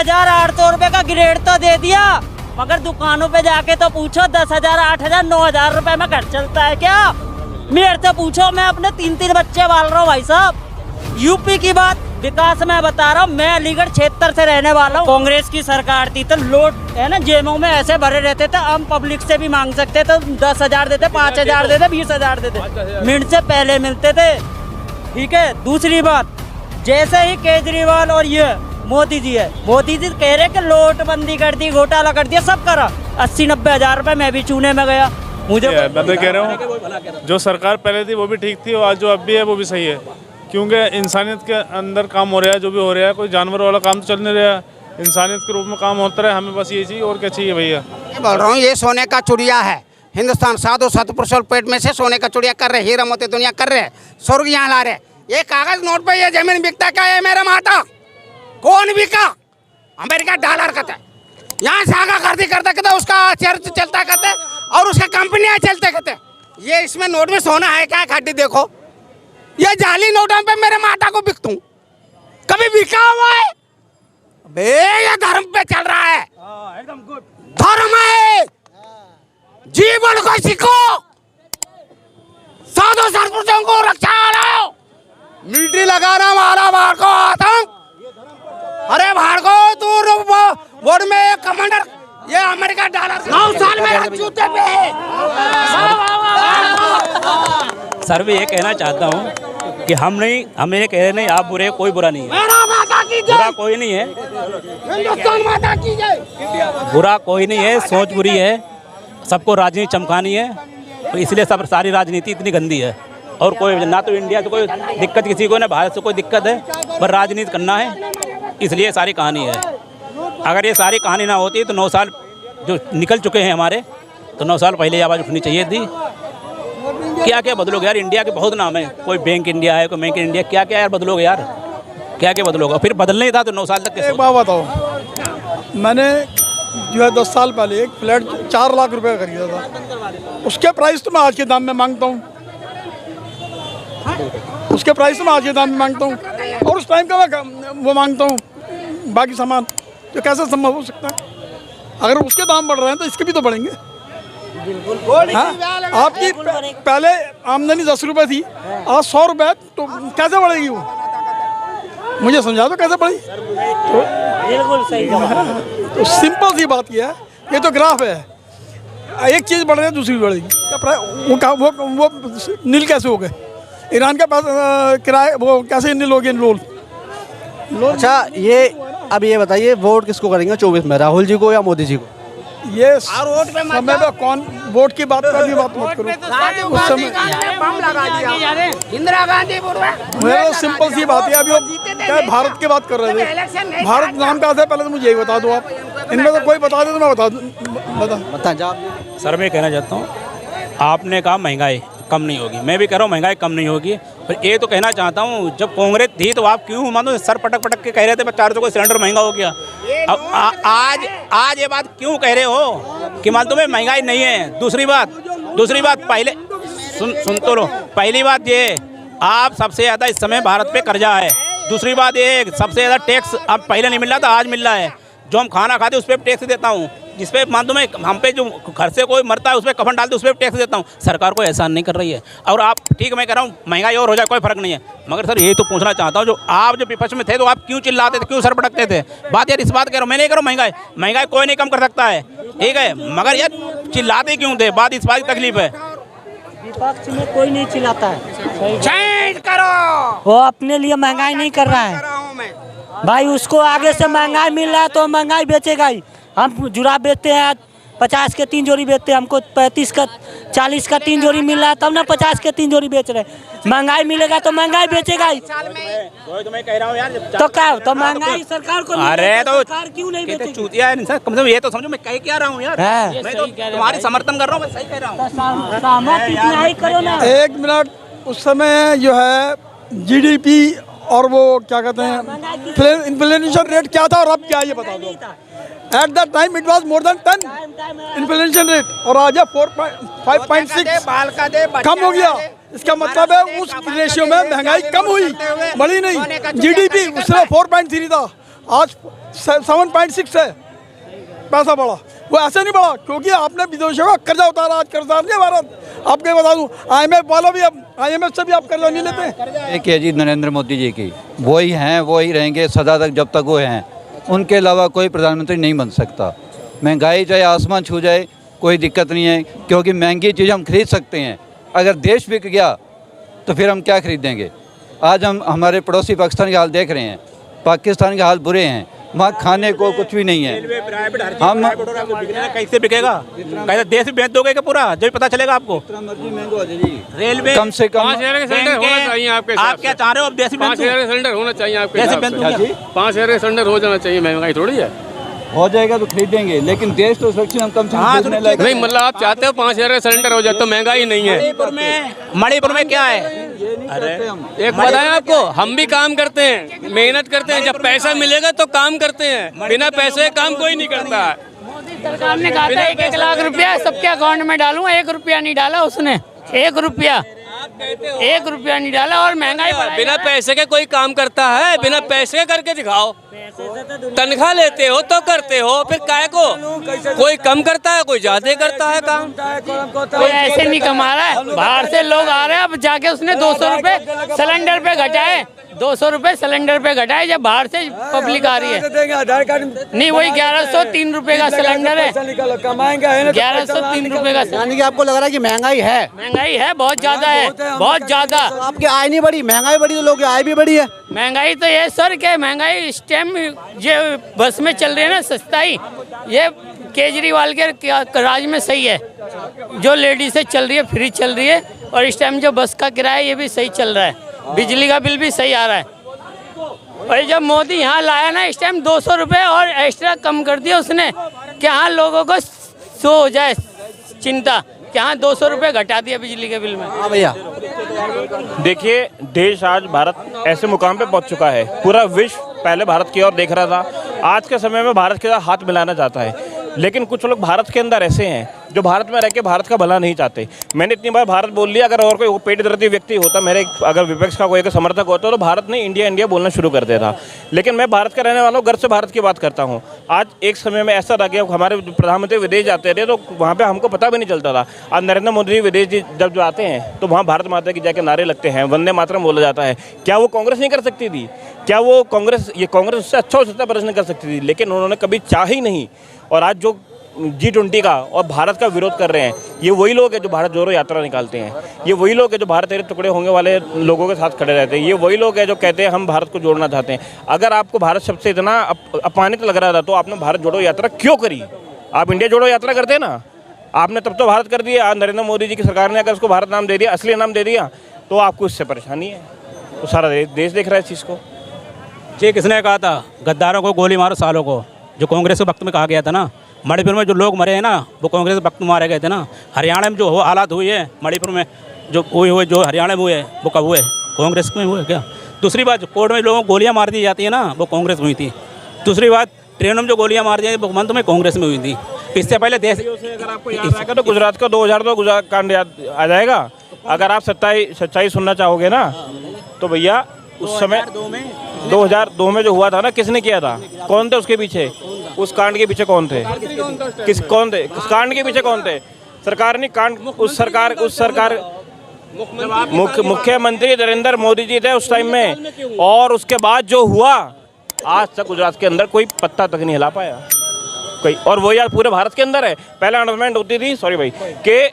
10,800 रुपए का ग्रेड तो दे दिया, मगर दुकानों पे जाके तो पूछो 10,000, 8,000, 9,000 रुपए में घर चलता है क्या? मेरे से पूछो, मैं अपने 3 बच्चे पाल रहा हूँ भाई साहब। यूपी की बात, विकास मैं बता रहा हूँ, मैं अलीगढ़ क्षेत्र से रहने वाला हूँ। कांग्रेस की सरकार थी तो लोट है ना, जेबों में ऐसे भरे रहते थे, हम पब्लिक से भी मांग सकते तो 10,000 देते, 5,000 देते, 20,000 देते, मिनट से पहले मिलते थे। ठीक है, दूसरी बात, जैसे ही केजरीवाल और ये मोदी जी है, मोदी जी कह रहे कि नोटबंदी कर दी, घोटाला कर दिया, सब करा, 80-90 हज़ार रुपए मैं भी चूने में गया। मुझे मैं तो कह रहा हूँ जो सरकार पहले थी वो भी ठीक थी और आज जो अब भी है वो भी सही है, क्योंकि इंसानियत के अंदर काम हो रहा है, जो भी हो रहा है, कोई जानवर वाला काम तो चल नहीं रहा है, इंसानियत के रूप में काम होता रहे, हमें बस ये चाहिए। और क्या चाहिए भैया? बोल रहा हूँ ये सोने का चिड़िया है, हिंदुस्तान 7% पेट में से सोने का चिड़िया कर रहे, हीरा मोती दुनिया कर रहे, स्वर्ग यहाँ ला रहे। ये कागज नोट पे ये जमीन बिकता क्या है मेरा माता? कौन बिका? अमेरिका डॉलर कहते, यहाँ से आगा करते करते कहते, उसका चर्च चलता कहते और उसका कंपनियां चलते कहते। ये इसमें नोट में सोना है क्या? खाटी देखो, ये जाली नोटों पे मेरे माता को बिकतू, कभी बिका हुआ है? बे ये धर्म पे चल रहा है, धर्म है, जीवन को सीखो, साधु संतों को रक्षा करो, मिलिट्री लगाना मारा बाहर को आतंक। अरे बाहर को तू बोर्ड में एक कमांडर, ये अमेरिका डॉलर 9 साल में जूते पे है। सर मैं ये कहना चाहता हूँ कि हम ये कह रहे नहीं, आप बुरे, कोई बुरा नहीं है, बुरा कोई नहीं है, हिंदुस्तान माता की जय। बुरा कोई नहीं है, सोच बुरी है, सबको राजनीति चमकानी है, तो इसलिए सब सारी राजनीति इतनी गंदी है। और कोई ना तो इंडिया से कोई दिक्कत किसी को, ना भारत से कोई दिक्कत है, पर राजनीति करना है, इसलिए सारी कहानी है। अगर ये सारी कहानी ना होती तो 9 साल जो निकल चुके हैं हमारे, तो 9 साल पहले आवाज़ उठनी चाहिए थी। क्या क्या बदलोगे यार? इंडिया के बहुत नाम है, कोई बैंक इंडिया है, कोई मेक इन इंडिया, क्या क्या यार बदलोगे यार? क्या क्या बदलोगे? फिर बदलना ही था तो 9 साल तक कैसे? एक बात बताओ, मैंने जो है 10 साल पहले एक फ्लैट 4 लाख रुपए का खरीदा था, उसके प्राइस तो मैं आज के दाम में मांगता हूँ, उसके प्राइस तो मैं आज के दाम में मांगता हूँ, और उस टाइम का मैं वो मांगता हूँ बाकी सामान, तो कैसे संभव हो सकता है? अगर उसके दाम बढ़ रहे हैं तो इसके भी तो बढ़ेंगे। हाँ? आपकी पहले आमदनी 10 रुपये थी, आज 100 रुपये, तो कैसे बढ़ेगी वो? मुझे समझा दो कैसे बढ़ी? तो बिल्कुल सही तो सिंपल सी बात यह है, ये तो ग्राफ है, एक चीज़ बढ़ रही है दूसरी बढ़ेगी। वो नील कैसे हो गए? ईरान के पास किराए वो कैसे नील हो गए? लोल। अच्छा ये अब ये बताइए, वोट किसको करेंगे 24 में, राहुल जी को या मोदी जी को? ये समय पे कौन वोट की बात कर, बात मत करो। उस समय इंदिरा गांधी मेरा तो सिंपल सी बात है, अभी क्या भारत की बात कर रहे थे, भारत नाम का आता है, पहले तो मुझे यही बता दो आप, इनमें से कोई बता दे तो मैं बता जवाब। सर मैं कहना चाहता हूँ, आपने कहा महंगाई कम नहीं होगी, मैं भी कह रहा हूँ महंगाई कम नहीं होगी, पर ये तो कहना चाहता हूँ जब कांग्रेस थी तो आप क्यों मानो सर पटक पटक के कह रहे थे 400 का सिलेंडर महंगा हो गया। अब आज ये बात क्यों कह रहे हो कि मान तुम्हें महंगाई नहीं है? दूसरी बात पहले सुन तो लो, पहली बात ये, आप सबसे ज़्यादा इस समय भारत पे कर्जा है। दूसरी बात ये, सबसे ज़्यादा टैक्स अब पहले नहीं मिल रहा था, आज मिल रहा है। जो हम खाना खाते उस पर टैक्स देता हूँ, जिस पे मान दो मैं हम पे जो घर से कोई मरता है उस पर कफन डालते उस पर टैक्स देता हूँ। सरकार को एहसान नहीं कर रही है। और आप ठीक, मैं कह रहा हूँ महंगाई और हो जाए कोई फर्क नहीं है, मगर सर ये तो पूछना चाहता हूँ, जो आप जो विपक्ष में थे तो आप क्यों चिल्लाते थे, क्यों सर पटकते थे? बात यार इस बात कह रहा हूँ, मैं नहीं कह रहा हूँ महंगाई कोई नहीं कम कर सकता है, ठीक है, मगर यार चिल्लाते क्यों थे? बात इस बात की तकलीफ है। विपक्ष में कोई नहीं चिल्लाता है, चेंज करो, वो अपने लिए महंगाई नहीं कर रहा है भाई, उसको आगे से महंगाई मिल रहा है तो महंगाई बेचेगा ही। हम जुराब बेचते हैं 50 के 3 जोड़ी बेचते हैं, हमको 35 का 40 का 3 जोड़ी मिल रहा है, तब ना 50 के 3 जोड़ी बेच रहे हैं। महंगाई मिलेगा तो महंगाई बेचेगा ही। तो मैं कह रहा हूँ यार, तो क्या तो महंगाई सरकार को, अरे तो सरकार क्यों नहीं बेचेगी? चूतिया है सर, कम से कम ये तो समझो मैं कह क्या रहा हूँ यार, मैं तो तुम्हारी समर्थन कर रहा हूँ, मैं सही कह रहा हूँ। करो ना। 1 मिनट, उस समय जो है GDP और वो क्या कहते हैं इन्फ्लेशन रेट क्या था और अब क्या है ये बता दो। At that time it was more than 10 inflation rate, और आज 5.6 कम हो गया। इसका मतलब है उस रेशियो में महंगाई कम हुई, बढ़ी नहीं। GDP उस समय 4.3 था, आज 7.6 है पैसा बढ़ा। वो ऐसे नहीं बढ़ा क्योंकि आपने विदेशों का कर्जा उतारा, आज कर्जा नहीं भारत। आपको बता दूं IMF वालों भी अब IMF से भी आप कर्जा नहीं लेते। एक है जी नरेंद्र मोदी जी की, वही हैं वही रहेंगे सदा तक जब तक वो हैं, उनके अलावा कोई प्रधानमंत्री नहीं बन सकता। महंगाई चाहे आसमान छू जाए कोई दिक्कत नहीं है, क्योंकि महंगी चीज़ हम खरीद सकते हैं। अगर देश बिक गया तो फिर हम क्या खरीदेंगे। आज हम हमारे पड़ोसी पाकिस्तान के हाल देख रहे हैं, पाकिस्तान के हाल बुरे हैं, वहाँ खाने को कुछ भी नहीं है। हम कैसे बिकेगा, कैसे देश भी बेच दोगे क्या पूरा, जब पता चलेगा आपको। रेलवे कम से कम 5,000 का सिलेंडर होना चाहिए आपके आप क्या चाह रहे हो, अब देश 5,000 का सिलेंडर होना चाहिए आपके कैसे हिसाब बेच से। दोगे। 5,000 का सिलेंडर हो जाना चाहिए, महंगाई थोड़ी है। हो जाएगा तो खरीदेंगे, लेकिन देश तो सुरक्षित हम कम से हाँ, कम खरीदने लायक। नहीं मतलब आप चाहते हो 5,000 का सिलेंडर हो जाए तो महंगाई नहीं है। मणिपुर में क्या है, अरे एक बताएं आपको, हम भी काम करते हैं, मेहनत करते हैं, जब पैसा मिलेगा तो काम करते हैं, बिना पैसे काम कोई नहीं करता है। सरकार ने कहा था 1-1 लाख रुपया सबके अकाउंट में डालूंगा, 1 रुपया नहीं डाला उसने, 1 रुपया नहीं डाला। और महंगाई बढ़ाई बिना पैसे के कोई काम करता है, बिना पैसे के करके दिखाओ। तनख्वाह लेते हो तो करते हो, फिर काय को कोई कम करता है, कोई ज्यादा करता है काम। कोई ऐसे नहीं कमा रहा है, बाहर से लोग आ रहे हैं। अब जाके उसने 200 रुपए सिलेंडर पे घटाए, 200 रुपए सिलेंडर पे घटाए, जब बाहर से पब्लिक आ रही है। नहीं वही 1103 रुपए का सिलेंडर है, 1103 रुपए का। यानी कि आपको लग रहा है कि महंगाई है? महंगाई है, बहुत ज्यादा है, बहुत ज्यादा। आपकी आय नहीं बढ़ी, महंगाई बढ़ी तो लोगों की आय भी बढ़ी है। महंगाई तो ये सर क्या महंगाई इस टाइम ये बस में चल रही है ना सस्ताई, ये केजरीवाल के राज में सही है। जो लेडीज से चल रही है, फ्री चल रही है, और इस टाइम जो बस का किराया ये भी सही चल रहा है, बिजली का बिल भी सही आ रहा है। और जब मोदी यहाँ लाया ना इस टाइम 200 रुपये और एक्स्ट्रा कम कर दिया उसने, कि हाँ लोगों को सो हो जाए चिंता, कि हाँ 200 रुपये घटा दिया बिजली के बिल में। हाँ भैया, देखिए देश आज भारत ऐसे मुकाम पे पहुंच चुका है, पूरा विश्व पहले भारत की ओर देख रहा था, आज के समय में भारत के साथ हाथ मिलाना चाहता है। लेकिन कुछ लोग भारत के अंदर ऐसे हैं जो भारत में रह के भारत का भला नहीं चाहते। मैंने इतनी बार भारत बोल लिया, अगर और कोई पेट दर्दी व्यक्ति होता, मेरे अगर विपक्ष का कोई एक समर्थक होता तो भारत ने इंडिया इंडिया बोलना शुरू कर देता। लेकिन मैं भारत का रहने वाला हूँ, गर्व से भारत की बात करता हूँ। आज एक समय में ऐसा रह गया, हमारे प्रधानमंत्री विदेश जाते थे तो वहाँ पर हमको पता भी नहीं चलता था। आज नरेंद्र मोदी विदेश जब जाते हैं तो वहाँ भारत माता की जाके नारे लगते हैं, वंदे मातरम बोला जाता है। क्या वो कांग्रेस नहीं कर सकती थी? क्या वो कांग्रेस उससे अच्छा सत्ता प्रदर्शन कर सकती थी? लेकिन उन्होंने कभी चाह ही नहीं। और आज जो G20 का और भारत का विरोध कर रहे हैं, ये वही लोग हैं जो भारत जोड़ो यात्रा निकालते हैं, ये वही लोग हैं जो भारत तेरे टुकड़े होने वाले लोगों के साथ खड़े रहते हैं, ये वही लोग हैं जो कहते हैं हम भारत को जोड़ना चाहते हैं। अगर आपको भारत शब्द से इतना अपमानित लग रहा था तो आपने भारत जोड़ो यात्रा क्यों करी? आप इंडिया जोड़ो यात्रा करते ना, आपने तब तो भारत कर दिया। आज नरेंद्र मोदी जी की सरकार ने अगर उसको भारत नाम दे दिया, असली नाम दे दिया, तो आपको इससे परेशानी है। तो सारा देश देख रहा है इस चीज़ को। ये किसने कहा था, गद्दारों को गोली मारो सालों को, जो कांग्रेस के वक्त में कहा गया था ना। मणिपुर में जो लोग मरे हैं ना, वो कांग्रेस के वक्त में मारे गए थे ना। हरियाणा में जो हालात हुए हैं मणिपुर में, जो हुए जो हरियाणा में हुए, वो कब हुए? कांग्रेस में हुए क्या? दूसरी बात, कोर्ट में लोगों को गोलियां मार दी जाती है ना, वो कांग्रेस में हुई थी। दूसरी बात, ट्रेनों में जो गोलियां मार दी वो मंथ में कांग्रेस में हुई थी। इससे पहले देश अगर आपको याद आएगा तो गुजरात का 2002 गुजरात कांड याद आ जाएगा। अगर आप सच्चाई सुनना चाहोगे ना, तो भैया उस समय 2002 में जो हुआ था ना, किसने किया था? कौन थे उसके पीछे? उस कांड के पीछे कौन थे? कौन थे उस कांड के पीछे? कौन थे? सरकार ने कांड, उस सरकार मुख्यमंत्री नरेंद्र मोदी जी थे उस टाइम में। और उसके बाद जो हुआ, आज तक गुजरात के अंदर कोई पत्ता तक नहीं हिला पाया कोई। और वो यार पूरे भारत के अंदर है। पहले अनाउंसमेंट होती थी, सॉरी भाई, कि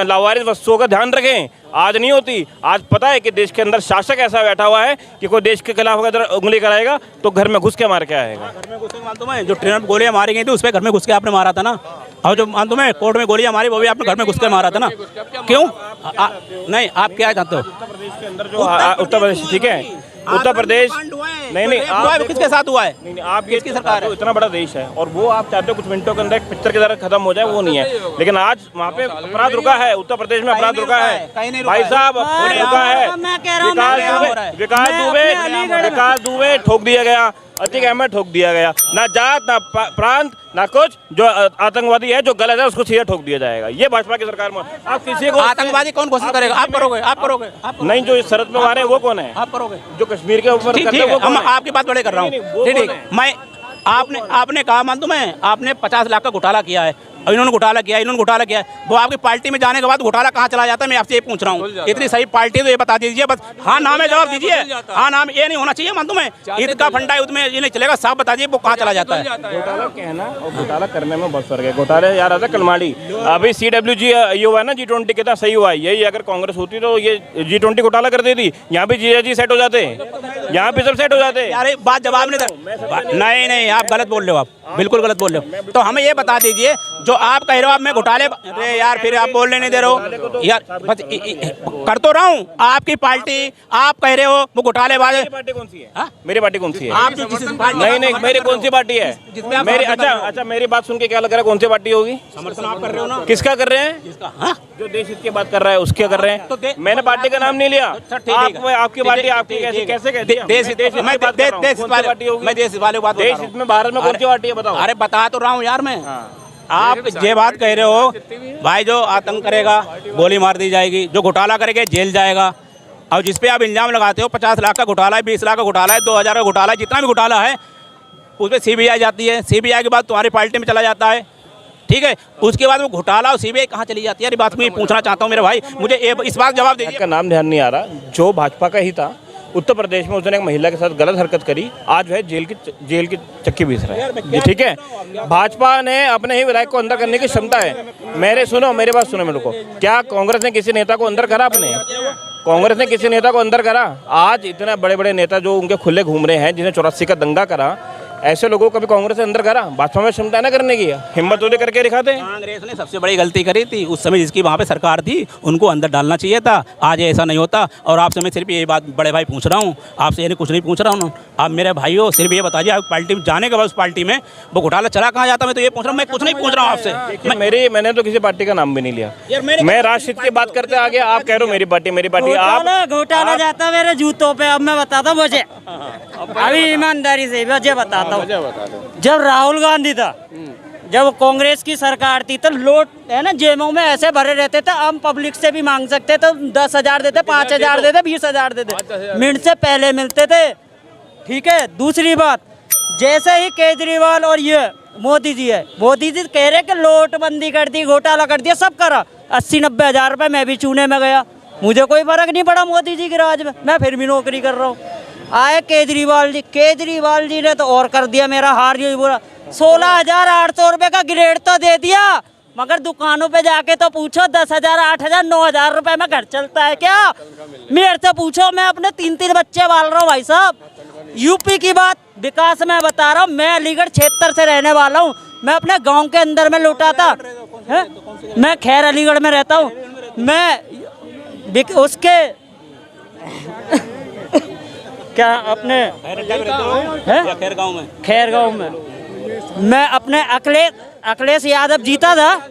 लावारिस वस्तुओं का ध्यान रखें, आज नहीं होती। आज पता है कि देश के अंदर शासक ऐसा बैठा हुआ है कि कोई देश के खिलाफ अगर उंगली कराएगा तो घर में घुस के मार के आएगा। घर में घुस के मालूम है, जो ट्रेन में गोलियां मारी गई थी उस पर घर में घुस के आपने मारा था ना। और जो मालूम है कोर्ट में गोलियां मारी, वो भी आपने घर में घुस के मारा था ना। क्यों? नहीं, आप क्या चाहते हो? उत्तर प्रदेश के अंदर जो उत्तर प्रदेश, ठीक है, उत्तर प्रदेश नहीं आप किसके साथ हुआ है? नहीं, आप किसकी सरकार है? इतना बड़ा देश है और वो आप चाहते हो कुछ मिनटों के अंदर एक पिक्चर की तरह खत्म हो जाए, वो नहीं है। लेकिन आज वहाँ पे अपराध रुका है, उत्तर प्रदेश में अपराध रुका है भाई साहब, रुका है। विकास दुबे ठोक दिया गया, अतीक अहमद ठोक दिया गया, ना जात ना प्रांत ना कुछ, जो आतंकवादी है जो गलत है उसको सीधे ठोक दिया जाएगा। ये भाजपा की सरकार में आप किसी को आतंकवादी कौन घोषित करेगा? आप करोगे, आप करोगे, आप नहीं, जो इस शरत में मारे वो कौन है? आप करोगे। जो कश्मीर के ऊपर ठीक है, हम आपकी बात बड़े कर रहा हूँ। ठीक, मैं आपने कहा मान दो, मैं आपने 50 लाख का घोटाला किया है, इन्होंने घोटाला किया, इन्होंने घोटाला किया, वो आपकी पार्टी में जाने के बाद घोटाला कहाँ चला जाता है? मैं आपसे ये पूछ रहा हूँ। इतनी सही पार्टी तो ये बता दीजिए बस, हाँ नाम है जवाब दीजिए। हाँ नाम ये नहीं होना चाहिए मान दो, मैं ईद का फंडा है उसमें ये नहीं चलेगा, साफ बता दीजिए वो कहाँ चला जाता है। घोटाला कहना और घोटाला करने में बहुत फर्क है। घोटाले यार आता कलमाड़ी, अभी CWG ये हुआ ना G20 कितना सही हुआ, यही अगर कांग्रेस होती तो ये G20 घोटाला कर देती, यहाँ भी जीजाजी सेट हो जाते, यहाँ पे सब सेट हो जाते। यार बात जवाब नहीं, आप गलत बोल रहे हो, आप बिल्कुल गलत बोल रहे हो। तो हमें ये बता दीजिए जो आप कह रहे हो, आप मैं घोटाले, अरे यार फिर आप बोलने नहीं दे रहे हो यार, बस कर तो रहा हूँ। आपकी पार्टी आप कह रहे हो वो घोटालेबाज है। पार्टी कौन सी है? मेरी पार्टी कौन सी है? आप नहीं, मेरी कौन सी पार्टी है? मेरी अच्छा मेरी बात सुन के क्या लग रहा है कौन सी पार्टी होगी? समर्थन आप कर रहे हो ना? किसका कर रहे हैं? जो देश हित की बात कर रहा है उसकी कर रहे हैं। मैंने पार्टी का नाम नहीं लिया। आपकी पार्टी आपकी कैसे कहती है? देश हित में भारत में कौन सी पार्टी है बताओ? अरे बता तो रहा हूँ यार मैं। आप ये बात कह रहे हो भाई, जो आतंक करेगा गोली मार दी जाएगी, जो घोटाला करेगा जेल जाएगा, और जिस पे आप इल्जाम लगाते हो 50 लाख का घोटाला है, 20 लाख का घोटाला है, 2000 का घोटाला है, जितना भी घोटाला है उस पर CBI जाती है, CBI के बाद तुम्हारी पार्टी में चला जाता है, ठीक है, उसके बाद वो घोटाला और CBI कहाँ चली जाती है? बात मैं पूछना चाहता हूँ मेरे भाई, मुझे इस बात जवाब दीजिए। का नाम ध्यान नहीं आ रहा, जो भाजपा का ही था, उत्तर प्रदेश में उसने एक महिला के साथ गलत हरकत करी, आज वह जेल की चक्की बीस रहा है। ठीक है, भाजपा ने अपने ही विधायक को अंदर करने की क्षमता है। मेरी बात सुनो मेरे को, क्या कांग्रेस ने किसी नेता को अंदर करा? अपने कांग्रेस ने किसी नेता को अंदर करा? आज इतने बड़े बड़े नेता जो उनके खुले घूम रहे हैं, जिन्हें 84 का दंगा करा, ऐसे लोगों को कभी कांग्रेस ने अंदर करा? भाजपा में क्षमता ना करने की, हिम्मत तो करके दिखाते हैं। कांग्रेस ने सबसे बड़ी गलती करी थी उस समय, जिसकी वहाँ पे सरकार थी, उनको अंदर डालना चाहिए था। आज ऐसा नहीं होता। और आपसे मैं सिर्फ ये बात बड़े भाई पूछ रहा हूँ, आपसे ये कुछ नहीं पूछ रहा हूँ। आप मेरे भाई हो, सिर्फ ये बताइए, आप पार्टी में जाने के बाद उस पार्टी में वो घोटाला चला कहाँ जाता? मैं तो ये पूछ रहा हूँ, मैं कुछ नहीं पूछ रहा हूँ आपसे। मैंने तो किसी पार्टी का नाम भी नहीं लिया, मैं राष्ट्रहित की बात करते आगे, आप कह रहे हो मेरी पार्टी। आप घोटाला जाता मेरे जूतों पे। अब मैं बताता हूँ मुझे, अभी ईमानदारी से मुझे बताता हूँ। जब राहुल गांधी था, जब कांग्रेस की सरकार थी, तो लोट है ना जेबों में ऐसे भरे रहते थे, हम पब्लिक से भी मांग सकते तो 10,000 देते, 5,000 देते, 20,000 देते, मिनट से पहले मिलते थे। ठीक है, दूसरी बात, जैसे ही केजरीवाल और ये मोदी जी है, मोदी जी कह रहे कि नोटबंदी कर दी, घोटाला कर दिया, सब करा, 80-90 हज़ार रुपये मैं भी चूने में गया, मुझे कोई फर्क नहीं पड़ा मोदी जी के राज में, मैं फिर भी नौकरी कर रहा हूँ। आए केजरीवाल जी ने तो और कर दिया मेरा हार ही बुरा। 16,800 रुपये का ग्रेड तो दे दिया, मगर दुकानों पे जाके तो पूछो 10,000, 8,000, 9,000 रुपये में घर चलता है क्या? मेरे से पूछो, मैं अपने 3 बच्चे पाल रहा हूँ भाई साहब। यूपी की बात, विकास में बता रहा हूँ, मैं अलीगढ़ क्षेत्र से रहने वाला हूँ, मैं अपने गाँव के अंदर में लौटा था, मैं खैर अलीगढ़ में रहता हूँ, मैं उसके क्या अपने खैर गाँव में मैं अपने अखिलेश यादव जीता था,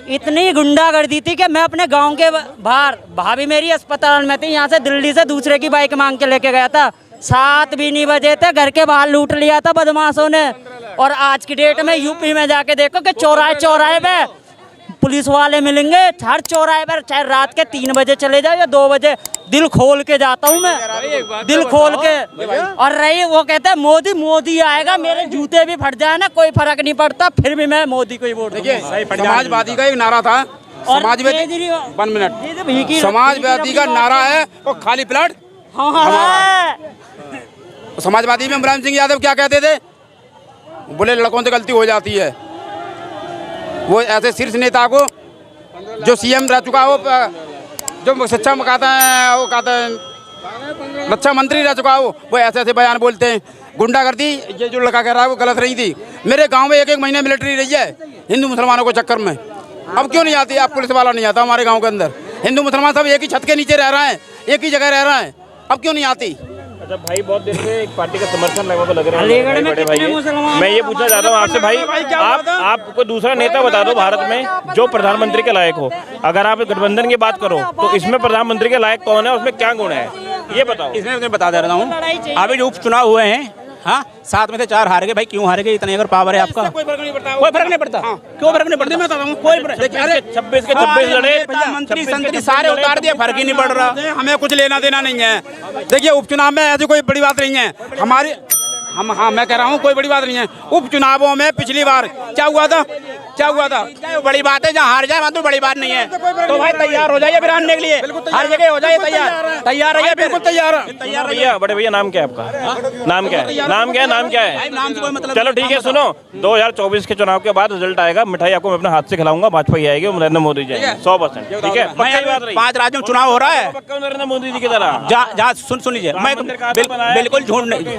इतनी गुंडागर्दी थी कि मैं अपने गांव के बाहर, भाभी मेरी अस्पताल में थी, यहाँ से दिल्ली से दूसरे की बाइक मांग के लेके गया था, 7 भी नहीं बजे थे, घर के बाहर लूट लिया था बदमाशों ने। और आज की डेट में यूपी में जाके देखो कि चौराहे पे पुलिस वाले मिलेंगे, हर चौराहे पर, चाहे रात के 3 बजे चले जाओ या 2 बजे, दिल खोल के जाता हूँ मैं, दिल खोल के। और रही वो कहते हैं मोदी आएगा, मेरे जूते भी फट जाए ना, कोई फर्क नहीं पड़ता, फिर भी मैं मोदी को ही वोट दूंगा। समाजवादी का एक नारा था, समाजवादी 1 मिनट, समाजवादी का नारा है और खाली प्लाट। समाजवादी में मुलायम सिंह यादव क्या कहते थे? बोले लड़कों से गलती हो जाती है। वो ऐसे शीर्ष नेता को, जो CM रह चुका हो, जो शिक्षा में कहता है, वो कहता है रक्षा मंत्री रह चुका हो, वो ऐसे बयान बोलते हैं। गुंडागर्दी, ये जो लड़का कह रहा है वो गलत रही थी। मेरे गांव में 1-1 महीने मिलिट्री रही है हिंदू मुसलमानों को चक्कर में, अब क्यों नहीं आती? अब पुलिस वाला नहीं आता हमारे गाँव के अंदर, हिंदू मुसलमान सब एक ही छत के नीचे रह रहे हैं, एक ही जगह रह रहे हैं, अब क्यों नहीं आती? अच्छा भाई, बहुत देर से एक पार्टी का समर्थन लगभग लग रहा है बड़े भाई। मैं ये पूछना चाहता हूँ आपसे भाई, आप कोई दूसरा नेता बता दो भारत में जो प्रधानमंत्री के लायक हो। अगर आप गठबंधन की बात करो तो इसमें प्रधानमंत्री के लायक कौन है, उसमें क्या गुण है, ये बताओ। इसमें मैं बता दे रहा हूँ, अभी जो उपचुनाव हुए हैं हाँ 7 में से 4 हार गए भाई, क्यों हार गए? इतने अगर पावर है आपका, कोई फर्क नहीं पड़ता, कोई फर्क नहीं पड़ता। क्यों फर्क नहीं पड़ता? मैं बताता हूँ, कोई 26 के 26 लड़े, मंत्री संतरी सारे उतार दिए, फर्क ही नहीं पड़ रहा। हमें कुछ लेना देना नहीं है। देखिए उपचुनाव में ऐसी कोई बड़ी बात नहीं है हमारी, हम हाँ मैं कह रहा हूँ कोई बड़ी बात नहीं है। उपचुनावों में पिछली बार क्या हुआ था, क्या हुआ था? बड़ी बात है, जहाँ हार जाए वहाँ तो बड़ी बात नहीं है। तो भाई तैयार हो जाइए फिर हारने के लिए, हर जगह हो जाइए तैयार, तैयार रहिए, बिल्कुल तैयार। भैया, बड़े भैया नाम क्या है आपका? नाम क्या है? नाम क्या है? नाम क्या है? नाम से कोई मतलब। चलो ठीक है, सुनो 2024 के चुनाव के बाद रिजल्ट आएगा, मिठाई आपको मैं अपने हाथ से खिलाऊंगा, भाजपा ही आएगी, नरेंद्र मोदी जी 100%। ठीक है, 5 राज्यों में चुनाव हो रहा है, नरेंद्र मोदी जी की तरह। जहाँ सुन लीजिए, मैं बिल्कुल झूठ नहीं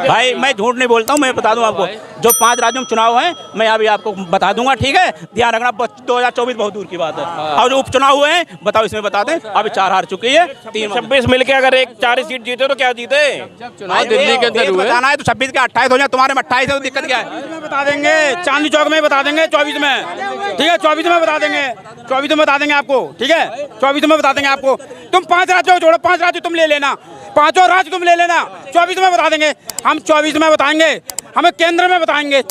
भाई, मैं झूठ नहीं बोलता हूँ। मैं बता दूं आपको, जो 5 राज्यों में चुनाव है मैं अभी आपको बता दूंगा, ठीक है? ध्यान रखना, 2024 बहुत दूर की बात है। और जो उपचुनाव हुए हैं बताओ, इसमें बता दें, अभी 4 हार चुकी है, 26 मिलके अगर एक 4 सीट जीते तो क्या जीते? दिल्ली के अंदर बताना है तो 26 के 28 हो जाए, तुम्हारे में 28 है तो दिक्कत क्या है? बता देंगे, चांदनी चौक में बता देंगे 24 में, ठीक है? 24 में बता देंगे, 24 में बता देंगे आपको, ठीक है? 24 में बता देंगे आपको। तुम 5 राज्यों छोड़ो, 5 राज्य तुम ले लेना, 5 राज्य तुम ले लेना, 24 में बता देंगे हम, 24 में बताएंगे, हमें केंद्र में बताएंगे,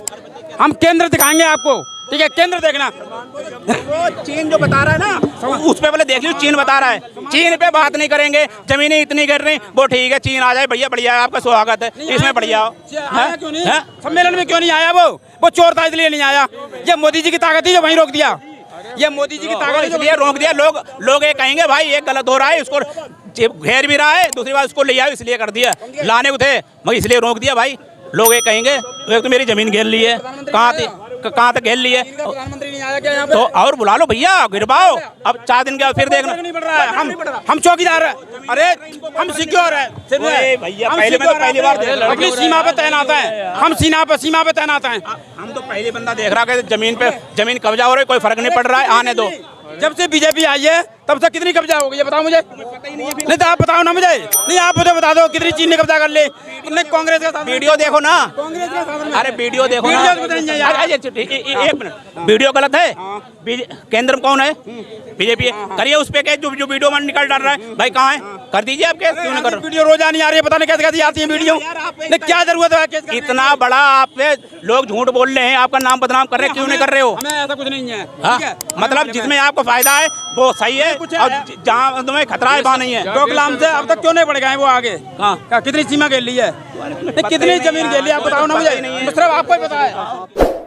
हम केंद्र दिखाएंगे आपको, ठीक है? केंद्र देखना। वो चीन जो बता रहा है ना, उस पे पहले देख लीजिए, चीन बता रहा है, चीन पे बात नहीं करेंगे, जमीनें इतनी गिर रही, वो ठीक है, चीन आ जाए भैया, बढ़िया है, आपका स्वागत है, इसमें बढ़िया हो। सम्मेलन में क्यों नहीं आया? वो चोर था इसलिए नहीं आया। ये मोदी जी की ताकत थी जो वहीं रोक दिया, ये मोदी जी की ताकत इसलिए रोक दिया। लोग ये कहेंगे भाई ये गलत हो रहा है, उसको घेर भी रहा है, दूसरी बात उसको ले आया इसलिए कर दिया, लाने को थे मगर इसलिए रोक दिया भाई। लोग ये कहेंगे एक तो मेरी जमीन घेर ली है, कहाँ तक घेर ली है, प्रधानमंत्री नहीं आया क्या यहाँ पे? तो और बुला लो भैया, गिरवाओ, अब 4 दिन के बाद फिर देखना। नहीं पड़ रहा है, हम चौकीदार है, अरे हम सिक्योर है, भैया पहले बार अपनी सीमा पे तैनात है, हम सीमा पे तैनात हैं। हम तो पहले बंदा देख रहा है जमीन कब्जा हो रही है, कोई फर्क नहीं पड़ रहा है, आने दो। जब से बीजेपी आई है तब से कितनी कब्जा हो गई है बताओ मुझे? नहीं तो आप बताओ ना मुझे, नहीं आप मुझे बता दो कितनी चीन ने कब्जा कर ले। तुमने कांग्रेस का वीडियो देखो ना, कांग्रेस का अरे वीडियो देखो ना, एक मिनट, वीडियो गलत है, केंद्र में कौन है? बीजेपी करिए उस पे जो वीडियो में निकल डाल रहा है भाई, कहाँ है? कर दीजिए आप केस, क्यों नहीं कर? वीडियो रोजा नहीं आ रही है, पता नहीं कैसे कैसी आती है वीडियो, क्या जरूरत है? इतना बड़ा आप पे लोग झूठ बोल रहे हैं, आपका नाम बदनाम कर रहे हैं, क्यों नहीं कर रहे हो? हमें ऐसा कुछ नहीं है, मतलब जिसमें आपको फायदा है वो सही है, और जहाँ तुम्हें खतरा है वहाँ नहीं है। डोकलाम से अब तक क्यों नहीं बढ़ गए वो आगे? कितनी सीमा खेल ली है, कितनी जमीन खेल ली है आप बताओ ना मुझे, सिर्फ आपको ही पता है।